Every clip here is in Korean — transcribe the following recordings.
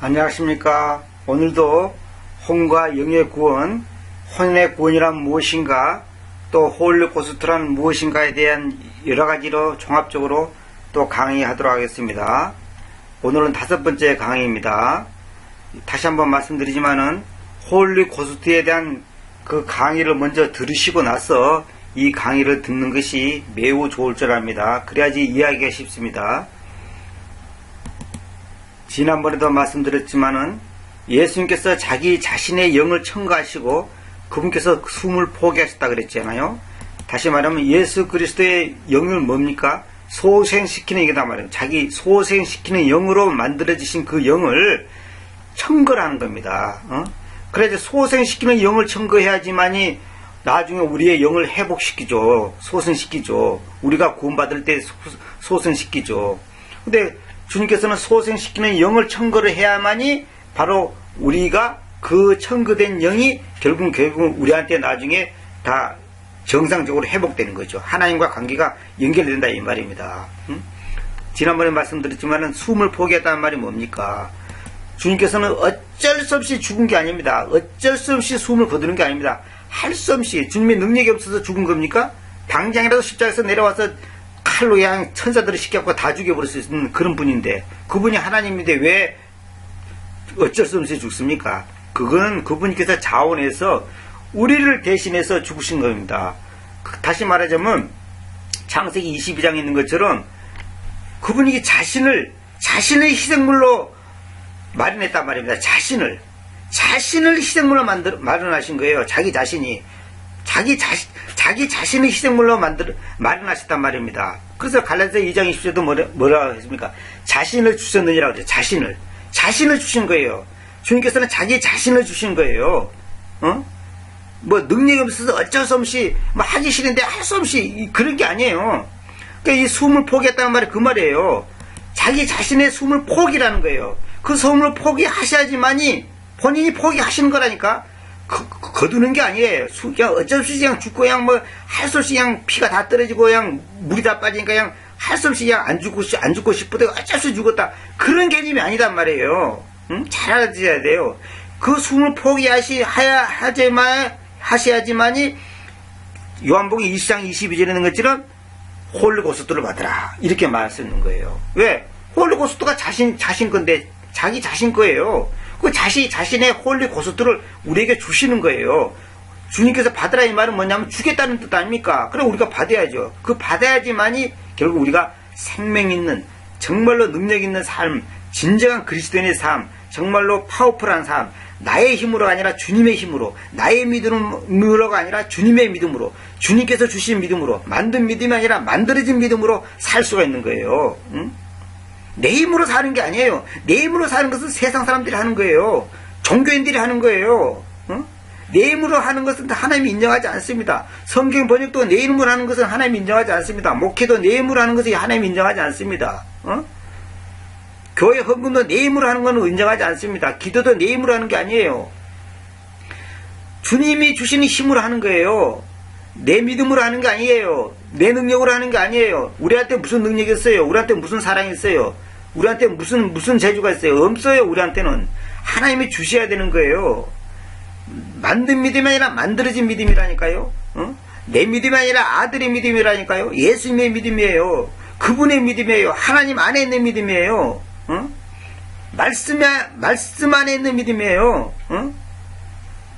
안녕하십니까. 오늘도 혼과 영의 구원, 혼의 구원이란 무엇인가, 또 홀리고스트란 무엇인가에 대한 여러가지로 종합적으로 또 강의하도록 하겠습니다. 오늘은 5번째 강의입니다. 다시 한번 말씀드리지만은 홀리고스트에 대한 그 강의를 먼저 들으시고 나서 이 강의를 듣는 것이 매우 좋을 줄 압니다. 그래야지 이해하기가 쉽습니다. 지난번에도 말씀드렸지만은 예수님께서 자기 자신의 영을 첨가하시고 그분께서 숨을 포기하셨다 그랬잖아요. 다시 말하면 예수 그리스도의 영을 뭡니까? 소생시키는 이거다 말이에요. 자기 소생시키는 영으로 만들어지신 그 영을 첨거하는 겁니다. 그래서 소생시키는 영을 첨거해야지만이 나중에 우리의 영을 회복시키죠. 소생시키죠. 우리가 구원받을 때 소생시키죠. 근데 주님께서는 소생시키는 영을 첨거를 해야만이 바로 우리가 그 첨거된 영이 결국 우리한테 나중에 다 정상적으로 회복되는 거죠. 하나님과 관계가 연결된다 이 말입니다. 지난번에 말씀드렸지만 숨을 포기했다는 말이 뭡니까? 주님께서는 어쩔 수 없이 죽은 게 아닙니다. 어쩔 수 없이 숨을 거두는 게 아닙니다. 할 수 없이 주님의 능력이 없어서 죽은 겁니까? 당장이라도 십자가에서 내려와서 칼로 그냥 천사들을 시켜갖고 다 죽여버릴 수 있는 그런 분인데, 그분이 하나님인데 왜 어쩔 수 없이 죽습니까? 그건 그분께서 자원해서 우리를 대신해서 죽으신 겁니다. 다시 말하자면 창세기 22장에 있는 것처럼 그분이 자신을 희생물로 마련했단 말입니다. 자신을 희생물로 마련하신 거예요. 자기 자신이 자기 자신의 희생물로 마련하셨단 말입니다. 그래서 갈라디아서 2장 20절도 뭐라고 했습니까? 자신을 주셨느니라고 그래요. 자신을 주신 거예요. 주님께서는 자기 자신을 주신 거예요. 뭐 능력이 없어서 어쩔 수 없이 뭐 하기 싫은데 할 수 없이 그런 게 아니에요. 그러니까 이 숨을 포기했다는 말이 그 말이에요. 자기 자신의 숨을 포기라는 거예요. 그 숨을 포기하셔야지만이 본인이 포기하시는 거라니까. 거두는 게 아니에요. 그냥 어쩔 수 없이 그냥 죽고 그냥 뭐 할 수 없이 그냥 피가 다 떨어지고 그냥 물이 다 빠지니까 그냥 할 수 없이 그냥 안 죽고 싶어도 어쩔 수 없이 죽었다. 그런 개념이 아니단 말이에요. 잘 알아주셔야 돼요. 그 숨을 하셔야지만이 요한복음 20장 22절에 있는 것처럼 홀리고스트를 받으라. 이렇게 말씀하는 거예요. 왜? 홀리고스트가 자신 건데 자기 자신 거예요. 그 자신의 홀리고스트를 우리에게 주시는 거예요. 주님께서 받으라 이 말은 뭐냐면 주겠다는 뜻 아닙니까? 그럼 우리가 받아야죠. 그 받아야지만이 결국 우리가 생명 있는, 정말로 능력 있는 삶, 진정한 그리스도인의 삶, 정말로 파워풀한 삶, 나의 힘으로가 아니라 주님의 힘으로, 나의 믿음으로가 아니라 주님의 믿음으로, 주님께서 주신 믿음으로, 만든 믿음이 아니라 만들어진 믿음으로 살 수가 있는 거예요. 내 힘으로 사는 게 아니에요. 내 힘으로 사는 것은 세상 사람들이 하는 거예요. 종교인들이 하는 거예요. 내 힘으로 하는 것은 하나님이 인정하지 않습니다. 성경 번역도 내 힘으로 하는 것은 하나님이 인정하지 않습니다. 목회도 내 힘으로 하는 것은 하나님이 인정하지 않습니다. 교회 헌금도 내 힘으로 하는 것은 인정하지 않습니다. 기도도 내 힘으로 하는 게 아니에요. 주님이 주시는 힘으로 하는 거예요. 내 믿음으로 하는 게 아니에요. 내 능력으로 하는 게 아니에요. 우리한테 무슨 능력이 있어요? 우리한테 무슨 사랑이 있어요? 우리한테 무슨 재주가 있어요? 없어요. 우리한테는 하나님이 주셔야 되는 거예요. 만든 믿음이 아니라 만들어진 믿음이라니까요. 내 믿음이 아니라 아들의 믿음이라니까요. 예수님의 믿음이에요. 그분의 믿음이에요. 하나님 안에 있는 믿음이에요. 말씀 안에 있는 믿음이에요.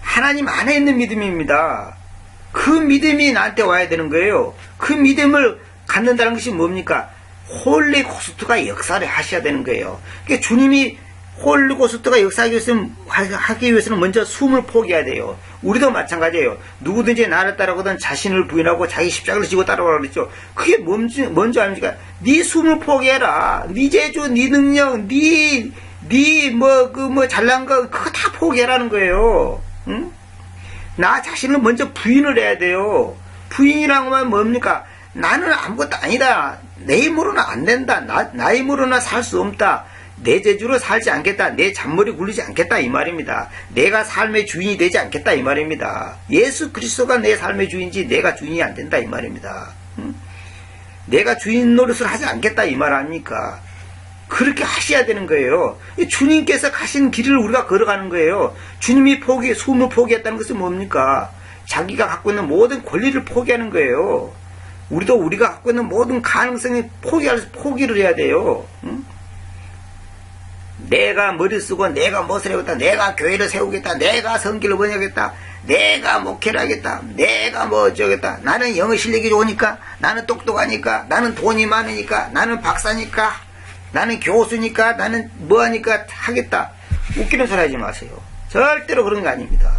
하나님 안에 있는 믿음입니다. 그 믿음이 나한테 와야 되는 거예요. 그 믿음을 갖는다는 것이 뭡니까? 홀리고스트가 역사를 하셔야 되는 거예요. 그러니까 주님이 홀리고스트가 역사하기 위해서는 먼저 숨을 포기해야 돼요. 우리도 마찬가지예요. 누구든지 나를 따르거든 자신을 부인하고 자기 십자가를 지고 따라오라고 그랬죠. 그게 뭔지 압니까? 네 숨을 포기해라. 네 재주, 네 능력, 네 잘난 거 그거 다 포기해라는 거예요. 나 자신을 먼저 부인을 해야 돼요. 부인이라고 하면 뭡니까? 나는 아무것도 아니다. 내 힘으로는 안 된다. 나 힘으로는 살 수 없다. 내 재주로 살지 않겠다. 내 잔머리 굴리지 않겠다 이 말입니다. 내가 삶의 주인이 되지 않겠다 이 말입니다. 예수 그리스도가 내 삶의 주인이지 내가 주인이 안 된다 이 말입니다. 내가 주인 노릇을 하지 않겠다 이 말 아닙니까? 그렇게 하셔야 되는 거예요. 주님께서 가신 길을 우리가 걸어가는 거예요. 주님이 숨을 포기했다는 것은 뭡니까? 자기가 갖고 있는 모든 권리를 포기하는 거예요. 우리도 우리가 갖고 있는 모든 가능성을 포기를 해야 돼요. 응? 내가 머리 쓰고 내가 무엇을 해야겠다, 내가 교회를 세우겠다, 내가 성길을 번역하겠다, 내가 목회를 하겠다, 내가 뭐 어쩌겠다, 나는 영어 실력이 좋으니까, 나는 똑똑하니까, 나는 돈이 많으니까, 나는 박사니까, 나는 교수니까, 나는 뭐하니까 하겠다. 웃기는 소리 하지 마세요. 절대로 그런 거 아닙니다.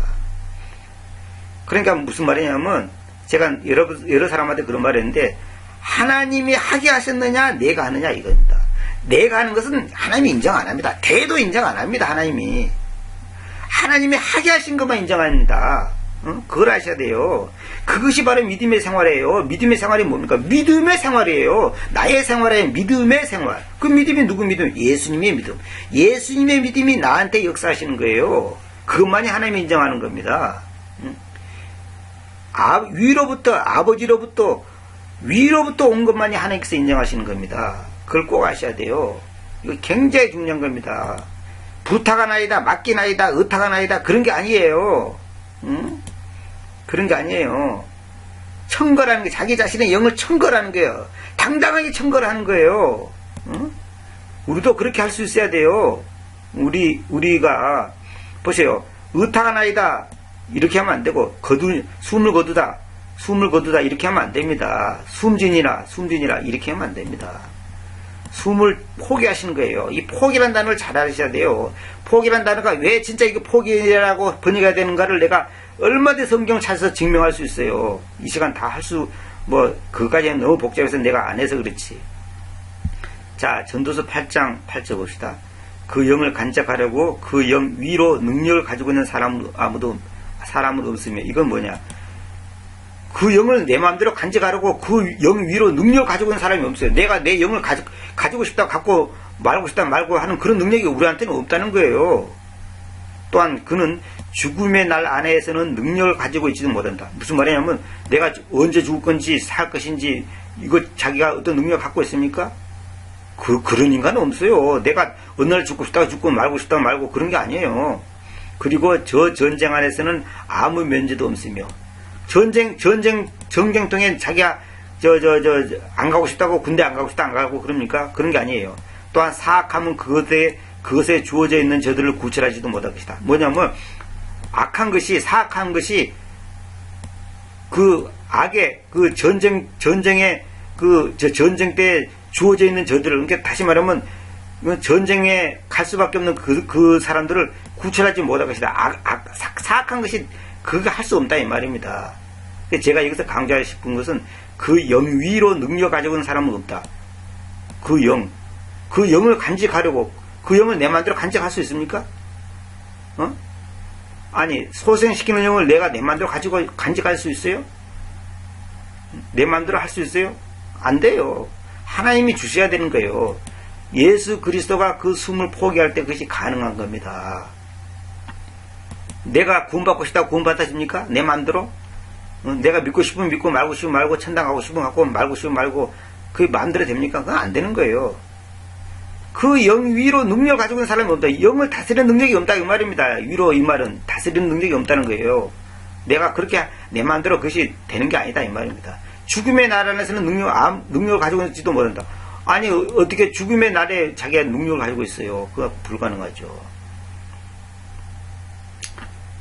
그러니까 무슨 말이냐면, 제가 여러 사람한테 그런 말을 했는데, 하나님이 하게 하셨느냐 내가 하느냐 이겁니다. 내가 하는 것은 하나님이 인정 안 합니다. 대도 인정 안 합니다. 하나님이 하게 하신 것만 인정합니다. 그걸 아셔야 돼요. 그것이 바로 믿음의 생활이에요. 믿음의 생활이 뭡니까? 믿음의 생활이에요. 나의 생활에 믿음의 생활. 그 믿음이 누구 믿음? 예수님의 믿음. 예수님의 믿음이 나한테 역사하시는 거예요. 그것만이 하나님이 인정하는 겁니다. 아버지로부터 온 것만이 하나님께서 인정하시는 겁니다. 그걸 꼭 아셔야 돼요. 이거 굉장히 중요한 겁니다. 부탁하나이다, 맡기나이다, 의탁하나이다 그런 게 아니에요. 응? 그런 게 아니에요. 청거라는 게 자기 자신의 영을 청거라는 거예요. 당당하게 청거를 하는 거예요. 응? 우리도 그렇게 할 수 있어야 돼요. 우리가 보세요. 의탁하나이다 이렇게 하면 안 되고 숨을 거두다 이렇게 하면 안 됩니다. 숨진이라 이렇게 하면 안 됩니다. 숨을 포기하시는 거예요. 이 포기라는 단어를 잘 아셔야 돼요. 포기라는 단어가 왜 진짜 이거 포기라고 번역해야 되는가를 내가 얼마든지 성경 찾아서 증명할 수 있어요. 이 시간 다 그까지는 너무 복잡해서 내가 안 해서 그렇지. 자, 전도서 8장 8절 봅시다. 그 영을 간직하려고 그 영 위로 능력을 가지고 있는 사람은 없으며, 이건 뭐냐? 그 영을 내 마음대로 간직하려고 그 영 위로 능력을 가지고 있는 사람이 없어요. 내가 내 영을 가지고 싶다, 갖고 말고 싶다 말고 하는 그런 능력이 우리한테는 없다는 거예요. 또한 그는 죽음의 날 안에서는 능력을 가지고 있지도 못한다. 무슨 말이냐면 내가 언제 죽을 건지 살 것인지 이거 자기가 어떤 능력을 갖고 있습니까? 그런 인간은 없어요. 내가 어느 날 죽고 싶다가 죽고 말고 싶다가 말고 그런 게 아니에요. 그리고 저 전쟁 안에서는 아무 면제도 없으며, 전쟁통에 자기가 안 가고 싶다고, 군대 안 가고 싶다 안 가고 그럽니까? 그런 게 아니에요. 또한 사악함은 그것에 주어져 있는 저들을 구출하지도 못할 것이다. 뭐냐면 사악한 것이 그 악의 전쟁에 전쟁 때 주어져 있는 저들을, 그러니까 다시 말하면 전쟁에 갈 수밖에 없는 그 사람들을 구출하지 못할 것이다. 사악한 것이 그거 할 수 없다 이 말입니다. 제가 여기서 강조하고 싶은 것은 그 영 위로 능력 가지고 있는 사람은 없다. 그 영을 간직하려고, 그 영을 내 마음대로 간직할 수 있습니까? 아니, 소생시키는 영을 내가 내 마음대로 간직할 수 있어요? 내 마음대로 할 수 있어요? 안 돼요. 하나님이 주셔야 되는 거예요. 예수 그리스도가 그 숨을 포기할 때 그것이 가능한 겁니다. 내가 구원받고 싶다고 구원받아집니까? 내 마음대로? 내가 믿고 싶으면 믿고, 말고 싶으면 말고, 천당 가고 싶으면 가고, 말고 싶으면 말고, 그게 마음대로 됩니까? 그건 안 되는 거예요. 그 영 위로 능력을 가지고 있는 사람이 없다. 영을 다스리는 능력이 없다 이 말입니다. 위로 이 말은 다스리는 능력이 없다는 거예요. 내가 그렇게 내 마음대로 그것이 되는 게 아니다 이 말입니다. 죽음의 날 안에서는 능력을 가지고 있지도 못한다. 아니, 어떻게 죽음의 날에 자기가 능력을 가지고 있어요? 그거 불가능하죠.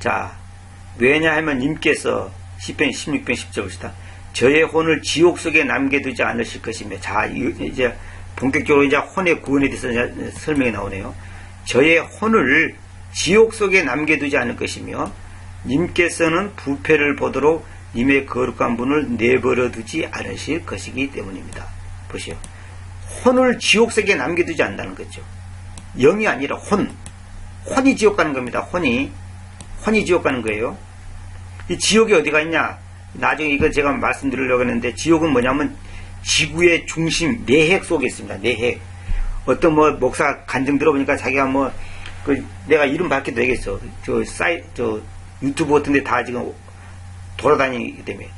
자, 왜냐하면 님께서 시편 16편 10절 봅시다. 저의 혼을 지옥 속에 남겨두지 않으실 것이며. 자, 이제 본격적으로 이제 혼의 구원에 대해서 설명이 나오네요. 저의 혼을 지옥 속에 남겨두지 않을 것이며, 님께서는 부패를 보도록 님의 거룩한 분을 내버려 두지 않으실 것이기 때문입니다. 보시오. 혼을 지옥 속에 남겨두지 않는다는 거죠. 영이 아니라 혼이 지옥 가는 겁니다. 혼이 지옥 가는 거예요. 이 지옥이 어디가 있냐? 나중에 이거 제가 말씀드리려고 했는데, 지옥은 뭐냐면 지구의 중심 내핵 속에 있습니다. 내핵. 어떤 목사 간증 들어보니까 자기가 내가 이름 밝혀도 되겠어. 유튜브 같은데 다 지금 돌아다니기 때문에.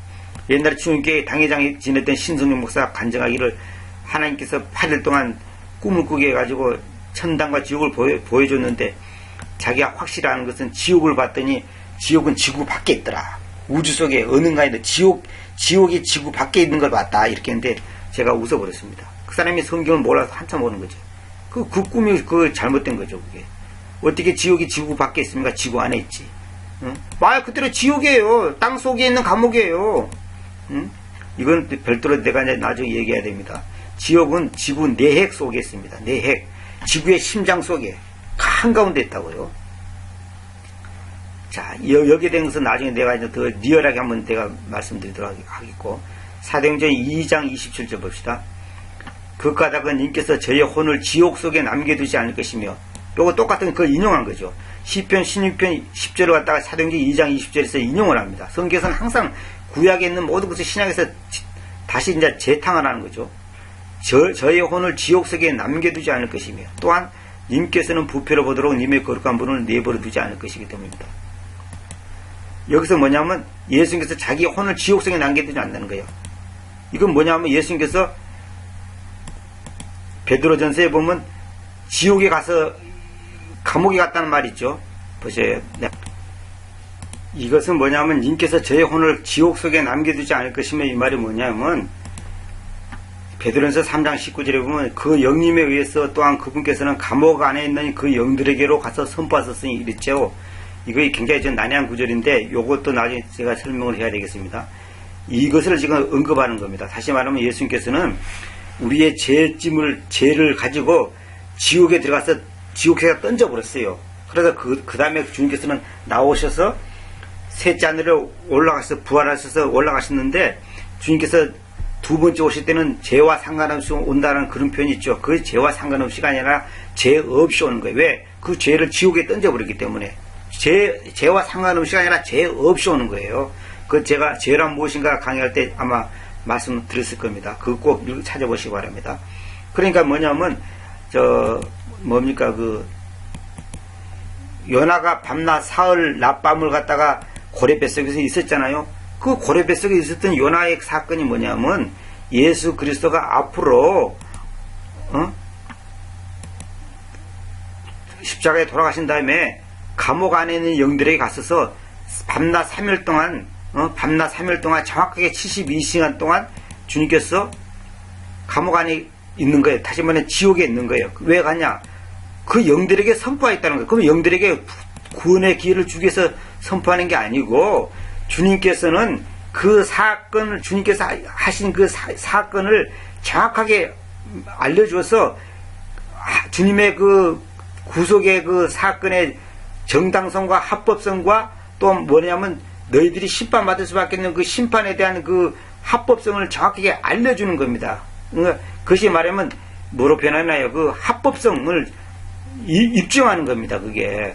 옛날에 중국교회 당회장이 지냈던 신성용 목사 간증하기를, 하나님께서 8일 동안 꿈을 꾸게 해가지고 천당과 지옥을 보여줬는데 자기가 확실한 것은 지옥을 봤더니 지옥은 지구 밖에 있더라. 우주 속에 어딘가에 지옥이 지구 밖에 있는 걸 봤다. 이렇게 했는데 제가 웃어버렸습니다. 그 사람이 성경을 몰라서 한참 오는 거죠. 그 꿈이 잘못된 거죠. 그게. 어떻게 지옥이 지구 밖에 있습니까? 지구 안에 있지. 응? 말 그대로 지옥이에요. 땅 속에 있는 감옥이에요. 응? 이건 별도로 내가 나중에 얘기해야 됩니다. 지옥은 지구 내핵 속에 있습니다. 내핵. 지구의 심장 속에 한가운데 있다고요. 자, 여기에 대한 것은 나중에 내가 이제 더 리얼하게 한번 내가 말씀드리도록 하겠고, 사도행전 2장 27절 봅시다. 그 까닭은 님께서 저의 혼을 지옥 속에 남겨두지 않을 것이며, 요거 똑같은 그 인용한 거죠. 시편 16편 10절을 갖다가 사도행전 2장 20절에서 인용을 합니다. 성경에서는 항상 구약에 있는 모든 것을 신약에서 다시 이제 재탕을 하는 거죠. 저의 혼을 지옥 속에 남겨두지 않을 것이며, 또한 님께서는 부패로 보도록 님의 거룩한 분을 내버려 두지 않을 것이기 때문입니다. 여기서 뭐냐면 예수님께서 자기 혼을 지옥 속에 남겨두지 않는다는 거예요. 이건 뭐냐면 예수님께서 베드로전서에 보면 지옥에 가서 감옥에 갔다는 말이 있죠. 보세요. 네. 이것은 뭐냐면 님께서 저의 혼을 지옥 속에 남겨두지 않을 것이며, 이 말이 뭐냐면 베드로전서 3장 19절에 보면 그 영님에 의해서 또한 그분께서는 감옥 안에 있는 그 영들에게로 가서 선포하셨으니 이랬죠. 이거 굉장히 좀 난해한 구절인데 요것도 나중에 제가 설명을 해야 되겠습니다. 이것을 지금 언급하는 겁니다. 다시 말하면 예수님께서는 우리의 죄를 가지고 지옥에 들어가서 지옥에다 던져버렸어요. 그래서 그 다음에 주님께서는 나오셔서 셋째 하늘에 올라가서 부활하셔서 올라가셨는데, 주님께서 두 번째 오실 때는 죄와 상관없이 온다는 그런 표현이 있죠. 그 죄와 상관없이가 아니라 죄 없이 오는 거예요. 왜? 그 죄를 지옥에 던져버렸기 때문에. 죄와 상관없이가 아니라 죄 없이 오는 거예요. 그 제가 죄란 무엇인가 강의할 때 아마 말씀드렸을 겁니다. 그거 꼭 찾아보시기 바랍니다. 그러니까 뭐냐면 요나가 밤낮 사흘 낮밤을 갖다가 고래 뱃속에서 있었잖아요. 그 고래 뱃속에 있었던 요나의 사건이 뭐냐면 예수 그리스도가 앞으로 십자가에 돌아가신 다음에 감옥 안에 있는 영들에게 갔어서 밤낮 3일 동안 정확하게 72시간 동안 주님께서 감옥 안에 있는 거예요. 다시 말해 지옥에 있는 거예요. 왜 가냐? 그 영들에게 선포했다는 거예요. 그럼 영들에게 구원의 기회를 주기 위해서 선포하는 게 아니고, 주님께서는 그 사건을, 주님께서 하신 그 사건을 정확하게 알려주어서 주님의 그 구속의 그 사건의 정당성과 합법성과 또 뭐냐면 너희들이 심판받을 수밖에 없는 그 심판에 대한 그 합법성을 정확하게 알려주는 겁니다. 그러니까 그것이 말하면 뭐로 변하나요? 그 합법성을 입증하는 겁니다. 그게.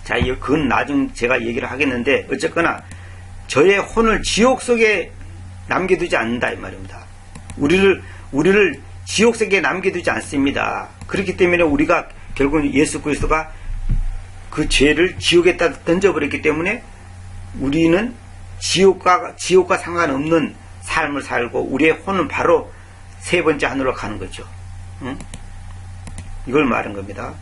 자, 그건 나중 제가 얘기를 하겠는데, 어쨌거나 저의 혼을 지옥 속에 남겨두지 않는다 이 말입니다. 우리를 지옥 속에 남겨두지 않습니다. 그렇기 때문에 우리가 결국 예수 그리스도가 그 죄를 지옥에다 던져버렸기 때문에 우리는 지옥과 상관없는 삶을 살고 우리의 혼은 바로 세 번째 하늘로 가는 거죠. 응? 이걸 말한 겁니다.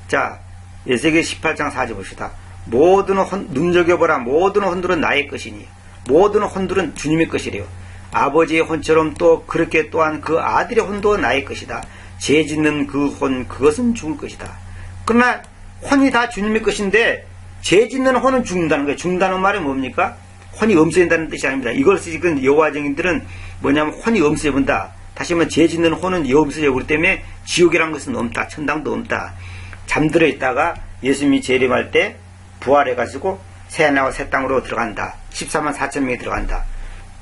자, 에스겔 18장 4절 봅시다. 눈여겨보라. 모든 혼들은 나의 것이니, 모든 혼들은 주님의 것이래요. 아버지의 혼처럼 또 그렇게 또한 그 아들의 혼도 나의 것이다. 죄 짓는 그 혼, 그것은 죽을 것이다. 그러나 혼이 다 주님의 것인데 죄 짓는 혼은 죽는다는 거예요. 죽는다는 말은 뭡니까? 혼이 없어진다는 뜻이 아닙니다. 이걸 지금 여호와 증인들은 뭐냐면 혼이 없어진다. 다시 말하면 죄 짓는 혼은 없어져. 그렇기 때문에 지옥이라는 것은 없다. 천당도 없다. 잠들어 있다가 예수님이 재림할 때 부활해가지고 새하늘과 새 땅으로 들어간다. 14만 4천 명이 들어간다.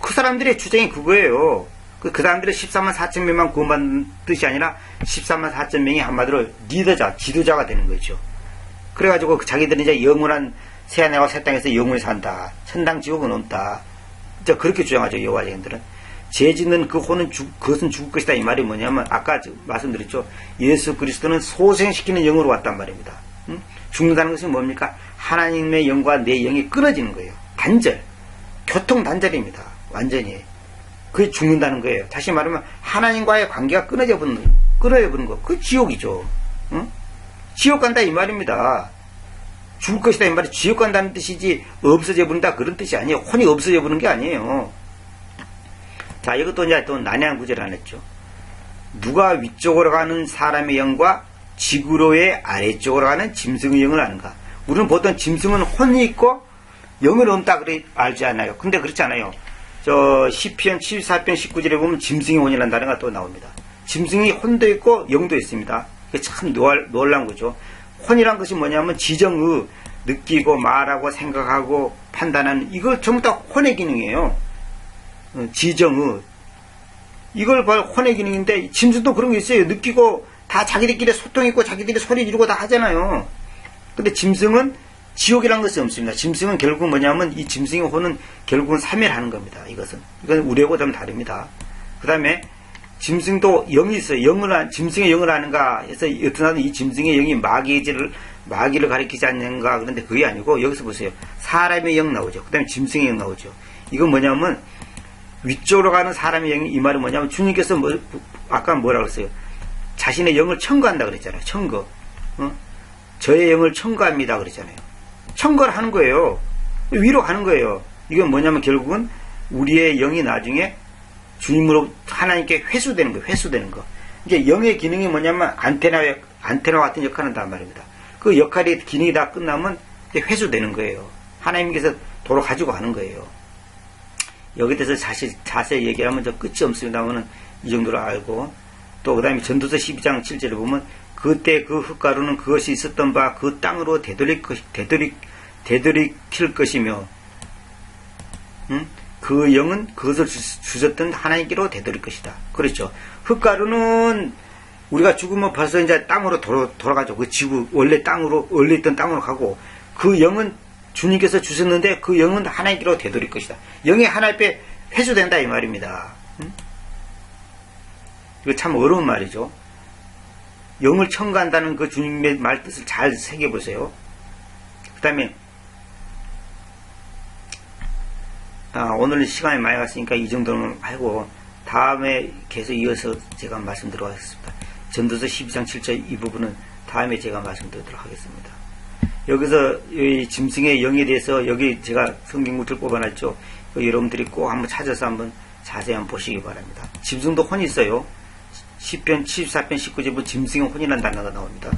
그 사람들의 주장이 그거예요. 그 사람들의 14만 4천 명만 구원받는 뜻이 아니라 14만 4천 명이 한마디로 리더자, 지도자가 되는 거죠. 그래가지고 자기들은 이제 영원한 새하늘과 새 땅에서 영원히 산다. 천당 지옥은 없다. 이제 그렇게 주장하죠. 여호와 증인들은. 죄 짓는 그 혼은 그것은 죽을 것이다. 이 말이 뭐냐면 아까 말씀드렸죠. 예수 그리스도는 소생시키는 영으로 왔단 말입니다. 죽는다는 것은 뭡니까? 하나님의 영과 내 영이 끊어지는 거예요. 단절. 교통 단절입니다. 완전히. 그게 죽는다는 거예요. 다시 말하면 하나님과의 관계가 끊어져 버리는 끌어내버린 거. 그 지옥이죠. 응? 지옥 간다 이 말입니다. 죽을 것이다 이 말이 지옥 간다는 뜻이지 없어져 버린다 그런 뜻이 아니에요. 혼이 없어져 버리는 게 아니에요. 자, 이것도 이제 또 난해한 구절 안 했죠. 누가 위쪽으로 가는 사람의 영과 지구로의 아래쪽으로 가는 짐승의 영을 아는가? 우리는 보통 짐승은 혼이 있고 영은 없다 그래 알지 않아요. 근데 그렇지 않아요. 저 시편 74편 19절에 보면 짐승이 혼이라는 단어가 또 나옵니다. 짐승이 혼도 있고 영도 있습니다. 이게 참 놀라운 거죠. 혼이란 것이 뭐냐면 지정의, 느끼고 말하고 생각하고 판단하는 이걸 전부 다 혼의 기능이에요. 지정의. 이걸 봐 혼의 기능인데 짐승도 그런 게 있어요. 느끼고 다 자기들끼리 소통있고 자기들이 소리 지르고 다 하잖아요. 근데 짐승은 지옥이라는 것이 없습니다. 짐승은 결국 뭐냐면 이 짐승의 혼은 결국은 사멸하는 겁니다. 이건 우리하고 좀 다릅니다. 그 다음에 짐승도 영이 있어요. 짐승의 영을 아는가 해서 어떤 이 짐승의 영이 마귀를 가리키지 않는가 그런데 그게 아니고 여기서 보세요. 사람의 영 나오죠. 그 다음에 짐승의 영 나오죠. 이건 뭐냐면 위쪽으로 가는 사람의 영이 이 말은 뭐냐면 주님께서 아까 뭐라고 했어요? 자신의 영을 청구한다 그랬잖아요. 청구. 저의 영을 청구합니다 그랬잖아요. 청구를 하는 거예요. 위로 가는 거예요. 이건 뭐냐면 결국은 우리의 영이 나중에 주님으로 하나님께 회수되는 거예요. 회수되는 거. 이게 영의 기능이 뭐냐면 안테나와 같은 역할을 한단 말입니다. 그 역할이 기능이 다 끝나면 이제 회수되는 거예요. 하나님께서 도로 가지고 가는 거예요. 여기에 대해서 자세히 얘기하면 저 끝이 없습니다만은 이 정도로 알고 또 그 다음에 전도서 12장 7절에 보면 그때 그 흙가루는 그것이 있었던 바 그 땅으로 되돌이킬 것이며 그 영은 그것을 주셨던 하나님께로 되돌릴 것이다. 그렇죠. 흙가루는 우리가 죽으면 벌써 이제 땅으로 돌아가죠. 그 지구 원래 있던 땅으로 가고 그 영은 주님께서 주셨는데 그 영은 하나님께로 되돌릴 것이다. 영이 하나님께 회수된다 이 말입니다. 이거 참 어려운 말이죠. 영을 청구한다는 그 주님의 말 뜻을 잘 새겨보세요. 그 다음에 오늘은 시간이 많이 갔으니까 이 정도는 하고 다음에 계속 이어서 제가 말씀드리도록 하겠습니다. 전도서 12장 7절 이 부분은 다음에 제가 말씀드리도록 하겠습니다. 여기서 이 짐승의 영에 대해서 여기 제가 성경구절 뽑아놨죠. 여러분들이 꼭 한번 찾아서 한번 자세히 한번 보시기 바랍니다. 짐승도 혼이 있어요. 시편 74편 19절 보면 짐승의 혼이라는 단어가 나옵니다.